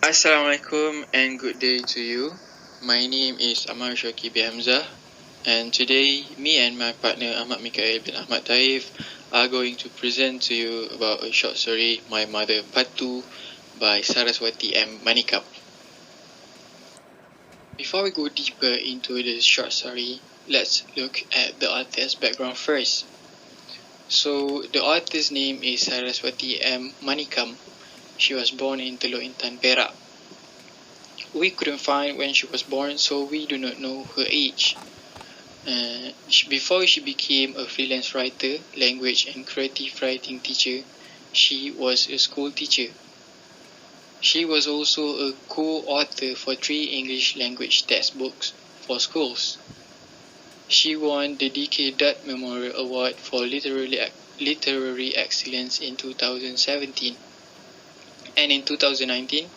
Assalamualaikum and good day to you. My name is Ammar Syauqi bin Hamzah, and today me and my partner Ahmad Miqail bin Ahmad Taif are going to present to you about a short story, My Mother Pattu by Saraswati M. Manikam. Before we go deeper into the short story, let's look at the author's background first. So the author's name is Saraswati M. Manikam. She was born in Teluk Intan, Perak. We couldn't find when she was born, so we do not know her age. Before she became a freelance writer, language and creative writing teacher, she was a school teacher. She was also a co-author for 3 English language textbooks for schools. She won the DK Dutt Memorial Award for Literary Excellence in 2017. And in 2019,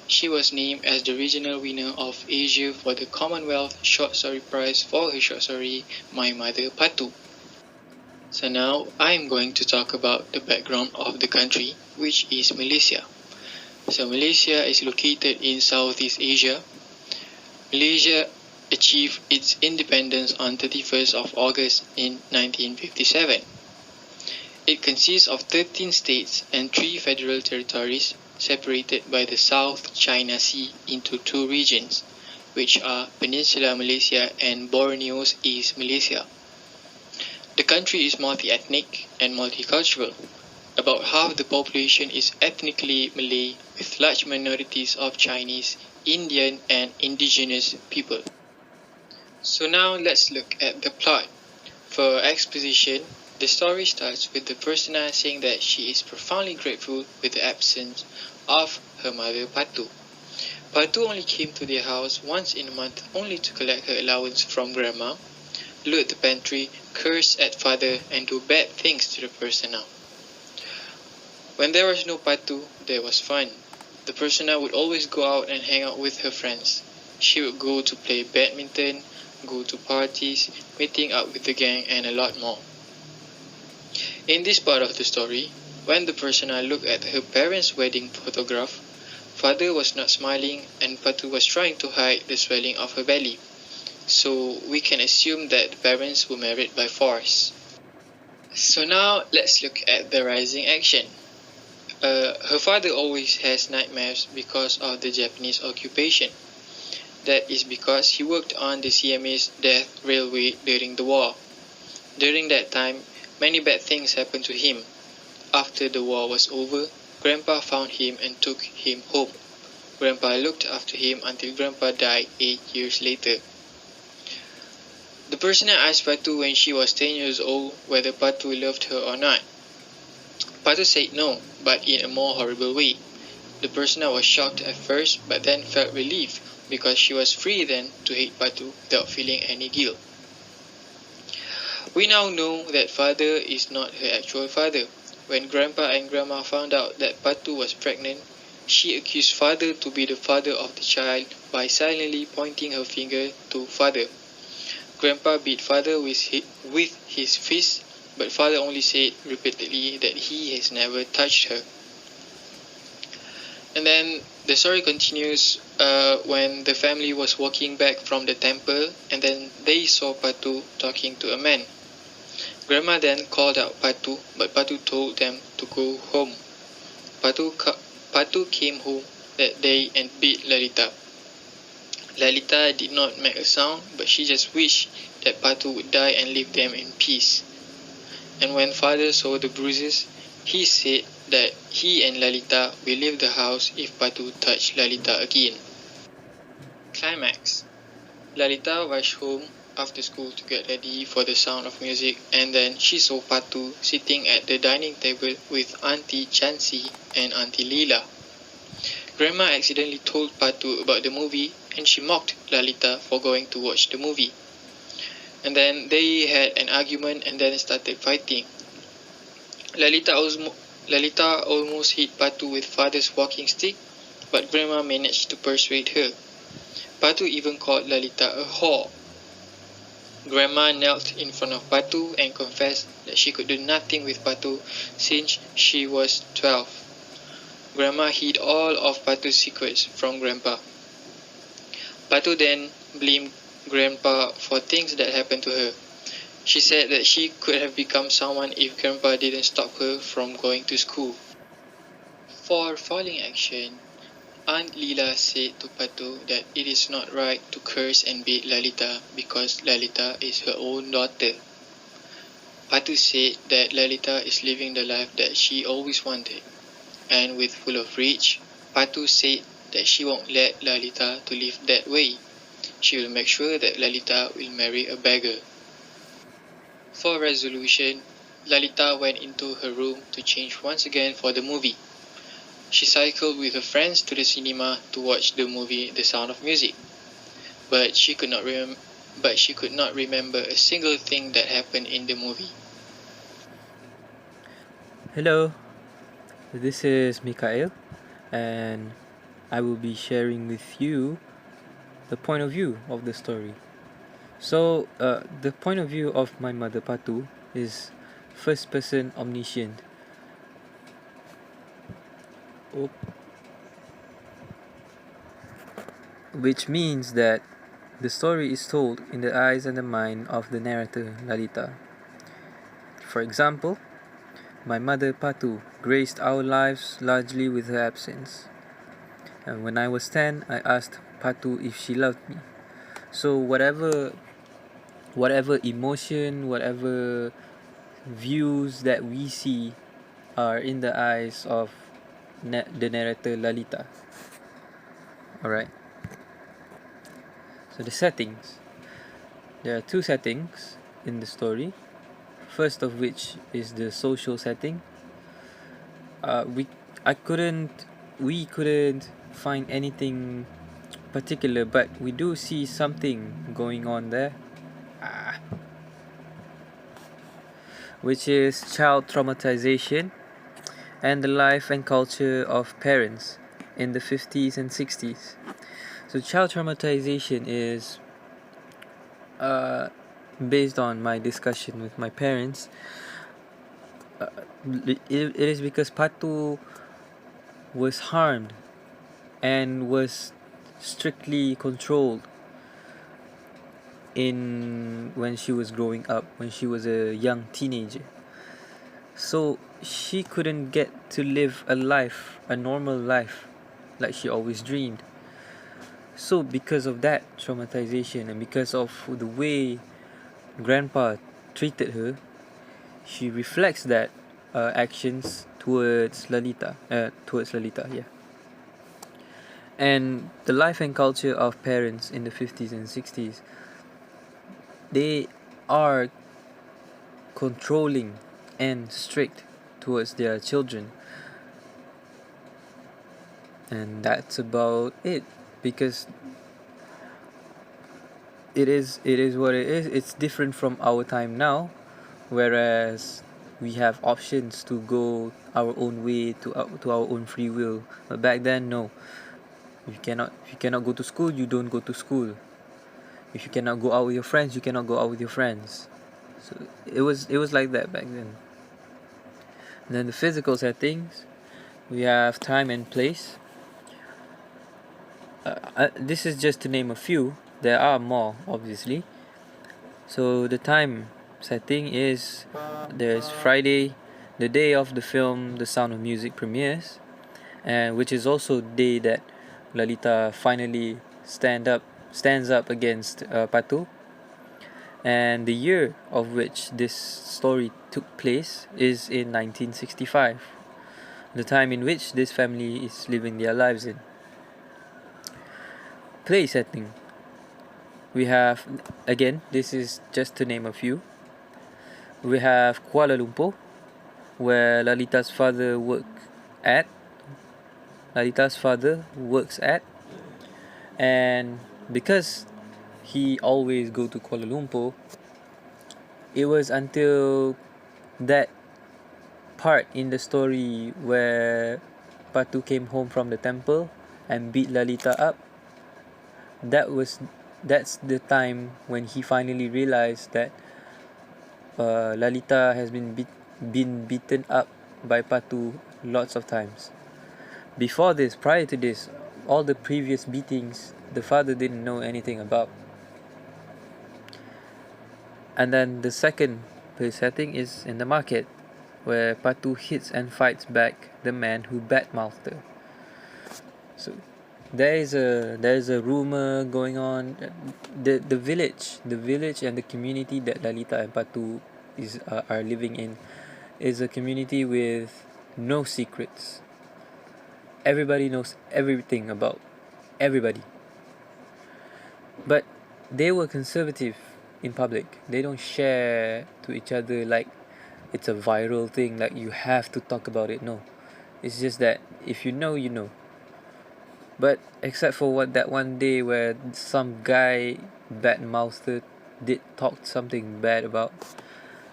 she was named as the regional winner of Asia for the Commonwealth Short Story Prize for her short story, My Mother Pattu. So now I'm going to talk about the background of the country, which is Malaysia. So Malaysia is located in Southeast Asia. Malaysia achieved its independence on 31st of August in 1957. It consists of 13 states and 3 federal territories, separated by the South China Sea into 2 regions, which are Peninsular Malaysia and Borneo's East Malaysia. The country is multi-ethnic and multicultural. About half the population is ethnically Malay, with large minorities of Chinese, Indian and indigenous people. So now let's look at the plot. For exposition, the story starts with the persona saying that she is profoundly grateful with the absence of her mother Pattu. Pattu only came to their house once in a month only to collect her allowance from grandma, loot the pantry, curse at father and do bad things to the persona. When there was no Pattu, there was fun. The persona would always go out and hang out with her friends. She would go to play badminton, go to parties, meeting up with the gang and a lot more. In this part of the story, when the persona looked at her parents' wedding photograph, father was not smiling and Pattu was trying to hide the swelling of her belly. So we can assume that the parents were married by force. So now let's look at the rising action. Her father always has nightmares because of the Japanese occupation. That is because he worked on the CMA's Death Railway during the war. During that time, many bad things happened to him. After the war was over, Grandpa found him and took him home. Grandpa looked after him until Grandpa died 8 years later. The persona asked Pattu when she was 10 years old whether Pattu loved her or not. Pattu said no, but in a more horrible way. The persona was shocked at first, but then felt relief because she was free then to hate Pattu without feeling any guilt. We now know that father is not her actual father. When Grandpa and Grandma found out that Pattu was pregnant, she accused father to be the father of the child by silently pointing her finger to father. Grandpa beat father with his fist, but father only said repeatedly that he has never touched her. And then the story continues when the family was walking back from the temple and then they saw Pattu talking to a man. Grandma then called out Pattu, but Pattu told them to go home. Pattu came home that day and beat Lalita. Lalita did not make a sound, but she just wished that Pattu would die and leave them in peace. And when father saw the bruises, he said that he and Lalita will leave the house if Pattu touched Lalita again. Climax. Lalita rushed home after school to get ready for the sound of music, and then she saw Pattu sitting at the dining table with Auntie Chancy and Auntie Leela. Grandma accidentally told Pattu about the movie and she mocked Lalita for going to watch the movie. And then they had an argument and then started fighting. Lalita almost hit Pattu with father's walking stick, but Grandma managed to persuade her. Pattu even called Lalita a whore. Grandma knelt in front of Pattu and confessed that she could do nothing with Pattu since she was 12. Grandma hid all of Pattu's secrets from Grandpa. Pattu then blamed Grandpa for things that happened to her. She said that she could have become someone if Grandpa didn't stop her from going to school. For following action, Aunt Leela said to Pattu that it is not right to curse and beat Lalita because Lalita is her own daughter. Pattu said that Lalita is living the life that she always wanted, and with full of rage, Pattu said that she won't let Lalita to live that way. She will make sure that Lalita will marry a beggar. For resolution, Lalita went into her room to change once again for the movie. She cycled with her friends to the cinema to watch the movie The Sound of Music, but she could not remember a single thing that happened in the movie. Hello, this is Miqail, and I will be sharing with you the point of view of the story. So, the point of view of my Mother Pattu is first person omniscient. Which means that the story is told in the eyes and the mind of the narrator, Lalita. For example, my Mother Pattu graced our lives largely with her absence. And when I was 10, I asked Pattu if she loved me. So whatever emotion, whatever views that we see are in the eyes of the narrator Lalita. Alright. So the settings. There are two settings in the story. First of which is the social setting. We couldn't find anything particular, but we do see something going on there, which is child traumatization and the life and culture of parents in the 50s and 60s. So child traumatization is based on my discussion with my parents. It is because Pattu was harmed and was strictly controlled when she was growing up, when she was a young teenager. So she couldn't get to live a normal life, like she always dreamed. So because of that traumatization and because of the way Grandpa treated her, she reflects that actions towards Lalita. And the life and culture of parents in the 50s and 60s, they are controlling and strict towards their children. And that's about it, because it is what it is. It's different from our time now, whereas we have options to go our own way, to our own free will. But back then, no. If you cannot go to school, you don't go to school. If you cannot go out with your friends, you cannot go out with your friends. So it was like that back then. And then the physical settings, we have time and place. This is just to name a few. There are more, obviously. So the time setting is, there's Friday, the day of the film The Sound of Music premieres, and which is also the day that Lalita finally stands up against Pattu. And the year of which this story took place is in 1965, the time in which this family is living their lives in. Play setting. We have, again, this is just to name a few. We have Kuala Lumpur, where Lalita's father works at, and because he always go to Kuala Lumpur, it was until that part in the story where Pattu came home from the temple and beat Lalita up. That's the time when he finally realized that Lalita has been beaten up by Pattu lots of times. Before this, prior to this, all the previous beatings, the father didn't know anything about. And then the second setting is in the market, where Pattu hits and fights back the man who badmouthed her. So there is a rumor going on. The village and the community that Lalita and Pattu are living in is a community with no secrets. Everybody knows everything about everybody. But they were conservative in public. They don't share to each other like it's a viral thing, like you have to talk about it. No. It's just that if you know, you know. But except for that one day where some guy badmouthed did talk something bad about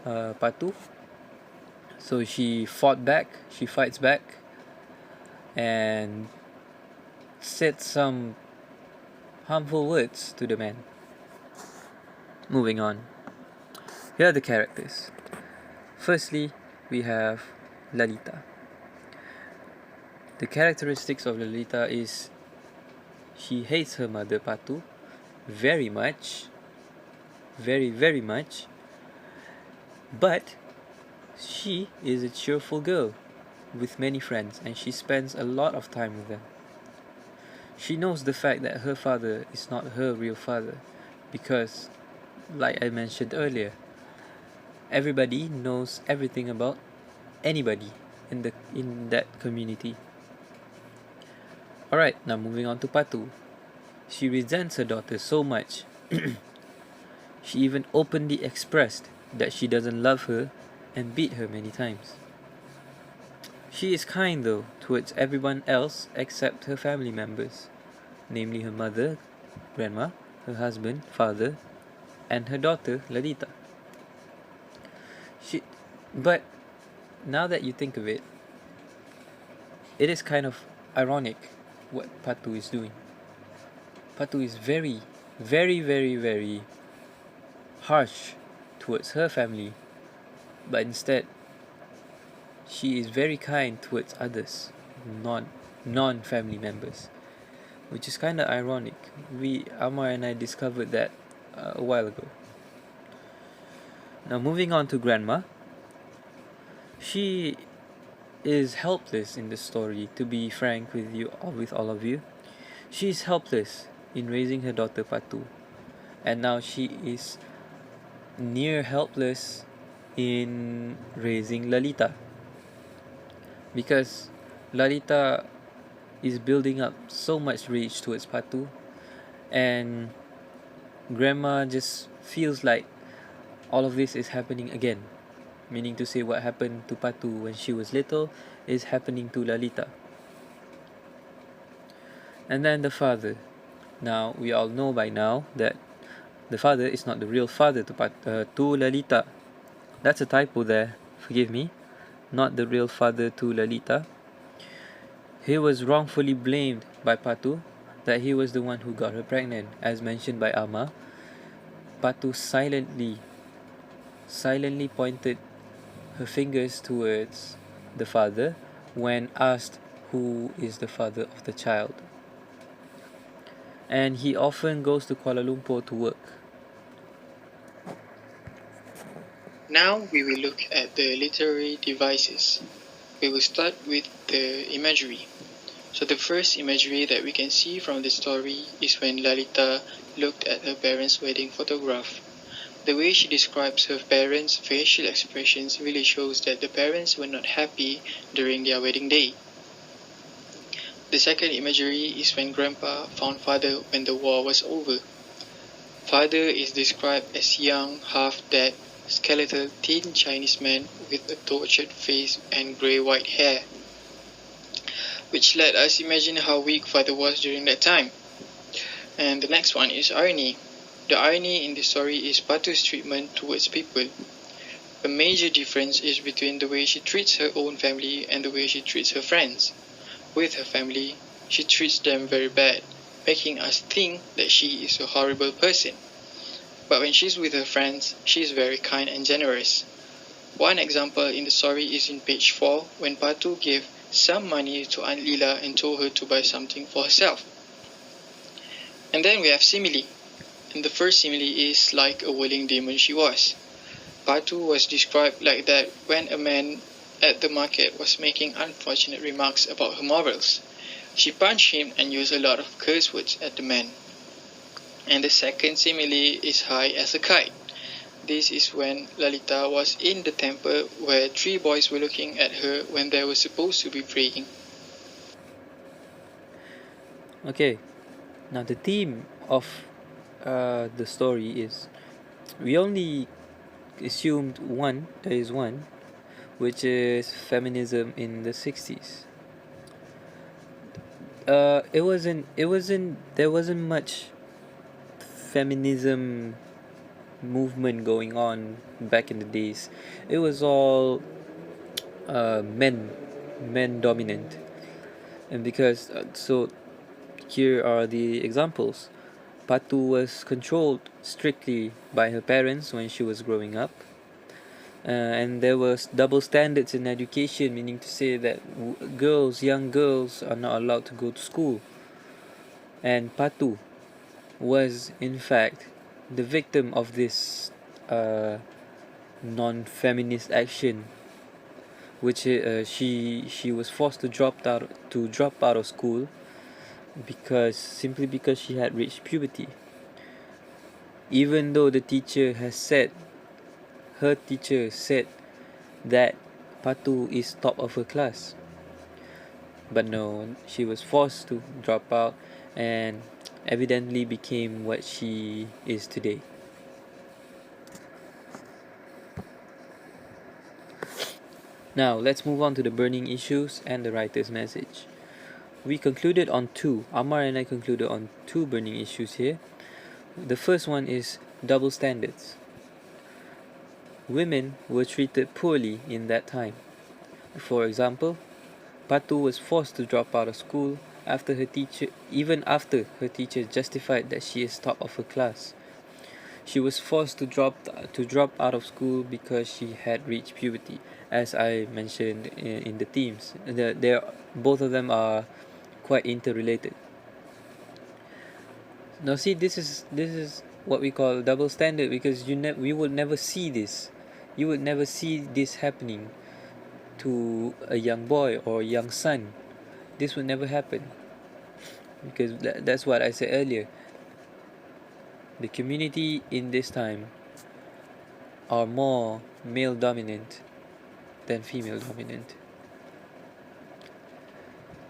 Pattu. So she fights back, and said some harmful words to the man. Moving on. Here are the characters. Firstly, we have Lalita. The characteristics of Lalita is she hates her mother Pattu very much, very, very much, but she is a cheerful girl with many friends, and she spends a lot of time with them. She knows the fact that her father is not her real father because, like I mentioned earlier, everybody knows everything about anybody in that community. Alright, now moving on to Pattu. She resents her daughter so much. She even openly expressed that she doesn't love her and beat her many times. She is kind though towards everyone else except her family members, namely her mother, grandma, her husband, father, and her daughter, Lalita. But now that you think of it, it is kind of ironic what Pattu is doing. Pattu is very, very, very, very harsh towards her family, but instead she is very kind towards others, non-family members, which is kind of ironic. Ammar and I discovered that a while ago. Now moving on to grandma. She is helpless in the story, to be frank with all of you. She is helpless in raising her daughter Pattu, and now she is near helpless in raising Lalita, because Lalita is building up so much rage towards Pattu, and grandma just feels like all of this is happening again, meaning to say what happened to Pattu when she was little is happening to Lalita. And then the father. Now we all know by now that the father is not the real father to Lalita. That's a typo there, forgive me. Not the real father to Lalita. He was wrongfully blamed by Pattu that he was the one who got her pregnant, as mentioned by Ammar. Pattu silently pointed her fingers towards the father when asked who is the father of the child. And he often goes to Kuala Lumpur to work. Now we will look at the literary devices. We will start with the imagery. So the first imagery that we can see from the story is when Lalita looked at her parents' wedding photograph. The way she describes her parents' facial expressions really shows that the parents were not happy during their wedding day. The second imagery is when Grandpa found Father when the war was over. Father is described as young, half-dead, skeletal thin Chinese man with a tortured face and grey-white hair, which let us imagine how weak Father was during that time. And the next one is irony. The irony in the story is Pattu's treatment towards people. A major difference is between the way she treats her own family and the way she treats her friends. With her family, she treats them very bad, making us think that she is a horrible person. But when she's with her friends, she is very kind and generous. One example in the story is in page 4 when Pattu gave some money to Aunt Lila and told her to buy something for herself. And then we have simile. And the first simile is like a whirling demon she was. Pattu was described like that when a man at the market was making unfortunate remarks about her morals. She punched him and used a lot of curse words at the man. And the second simile is high as a kite. This is when Lalita was in the temple where 3 boys were looking at her when they were supposed to be praying. Okay, now the theme of the story is, we only assumed there is one, which is feminism in the 60s. There wasn't much feminism movement going on back in the days. It was all men dominant. And because so here are the examples. Pattu was controlled strictly by her parents when she was growing up. And there was double standards in education, meaning to say that young girls, are not allowed to go to school. And Pattu was, in fact, the victim of this non-feminist action, which she was forced to drop out of school simply because she had reached puberty. Even though her teacher said that Pattu is top of her class. But no, she was forced to drop out and evidently became what she is today. Now, let's move on to the burning issues and the writer's message. We concluded on two. Ammar and I concluded on two burning issues here. The first one is double standards. Women were treated poorly in that time. For example, Pattu was forced to drop out of school even after her teacher justified that she is top of her class. She was forced to drop out of school because she had reached puberty, as I mentioned in the themes. Both of them are quite interrelated. Now, see, this is what we call double standard, because we would never see this. You would never see this happening to a young boy or a young son. This would never happen, because that's what I said earlier. The community in this time are more male dominant than female dominant.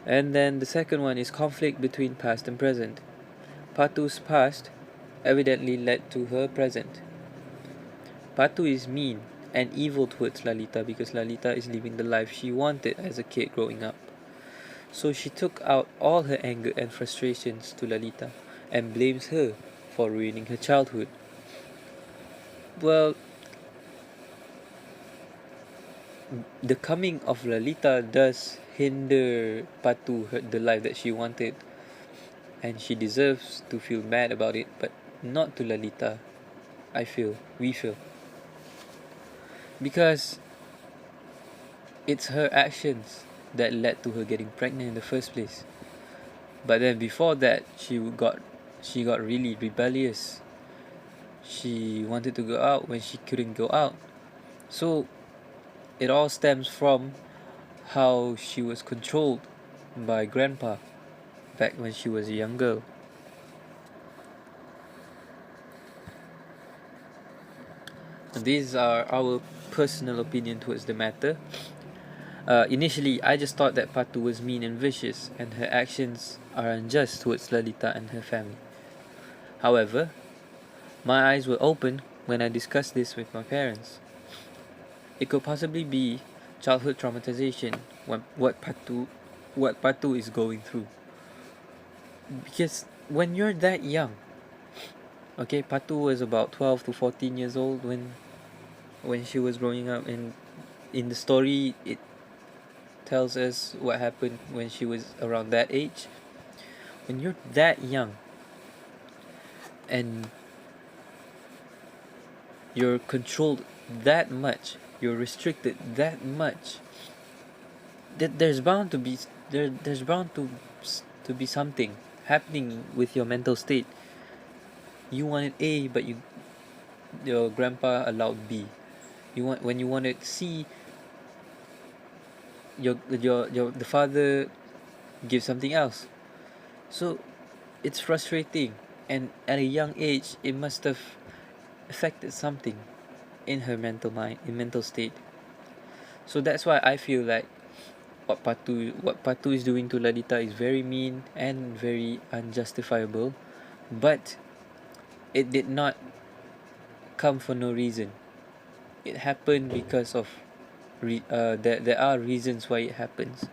And then the second one is conflict between past and present. Pattu's past evidently led to her present. Pattu is mean and evil towards Lalita because Lalita is living the life she wanted as a kid growing up. So she took out all her anger and frustrations to Lalita and blames her for ruining her childhood. Well, the coming of Lalita does hinder Pattu the life that she wanted, and she deserves to feel mad about it, but not to Lalita. We feel, because it's her actions that led to her getting pregnant in the first place. But then before that, she got really rebellious. She wanted to go out when she couldn't go out. So it all stems from how she was controlled by grandpa back when she was a young girl. And these are our personal opinion towards the matter. Initially, I just thought that Pattu was mean and vicious, and her actions are unjust towards Lalita and her family. However, my eyes were opened when I discussed this with my parents. It could possibly be childhood traumatization, what Pattu is going through. Because when you're that young, okay, Pattu was about 12 to 14 years old when she was growing up, and in the story it tells us what happened when she was around that age. When you're that young and you're controlled that much, you're restricted that much, there's bound to be there's bound to be something happening with your mental state. You wanted A, but your grandpa allowed B. When you wanted C, the father gives something else. So it's frustrating, and at a young age, it must have affected something in her mental state. So that's why I feel like what Patu is doing to Lalita is very mean and very unjustifiable, but it did not come for no reason. It happened because of there are reasons why it happens.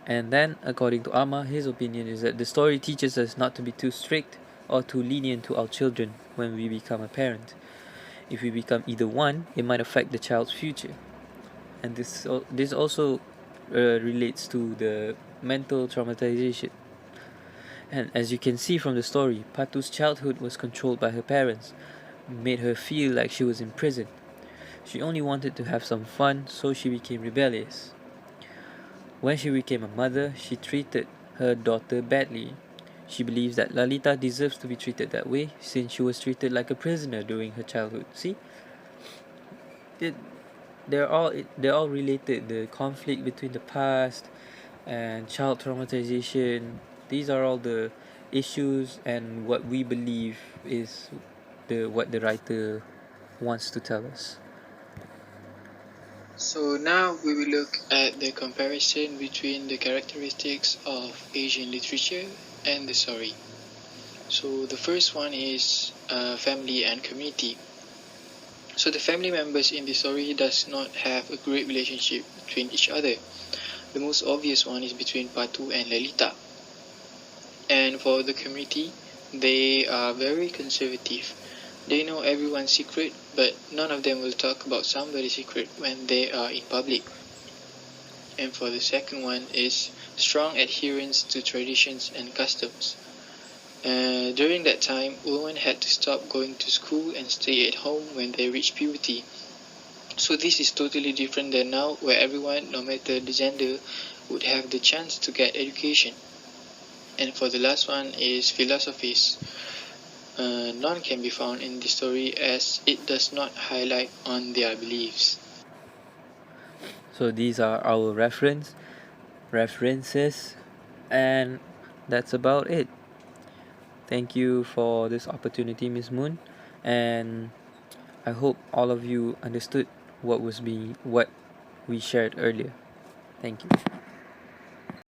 And then, according to Ammar, his opinion is that the story teaches us not to be too strict or too lenient to our children when we become a parent. If we become either one, it might affect the child's future. And this also relates to the mental traumatization. And as you can see from the story, Patu's childhood was controlled by her parents, made her feel like she was in prison. She only wanted to have some fun, so she became rebellious. When she became a mother, she treated her daughter badly. She believes that Lalita deserves to be treated that way since she was treated like a prisoner during her childhood. See, it, they're all related. The conflict between the past and child traumatization. These are all the issues and what we believe is what the writer wants to tell us. So now we will look at the comparison between the characteristics of Asian literature and the story. So the first one is family and community. So the family members in the story does not have a great relationship between each other. The most obvious one is between Patu and Lalita. And for the community, they are very conservative. They know everyone's secret, but none of them will talk about somebody's secret when they are in public. And for the second one is strong adherence to traditions and customs. During that time, women had to stop going to school and stay at home when they reached puberty. So this is totally different than now, where everyone, no matter the gender, would have the chance to get education. And for the last one is philosophies. None can be found in the story as it does not highlight on their beliefs. So these are our references, and that's about it. Thank you for this opportunity, Miss Moon, and I hope all of you understood what we shared earlier. Thank you.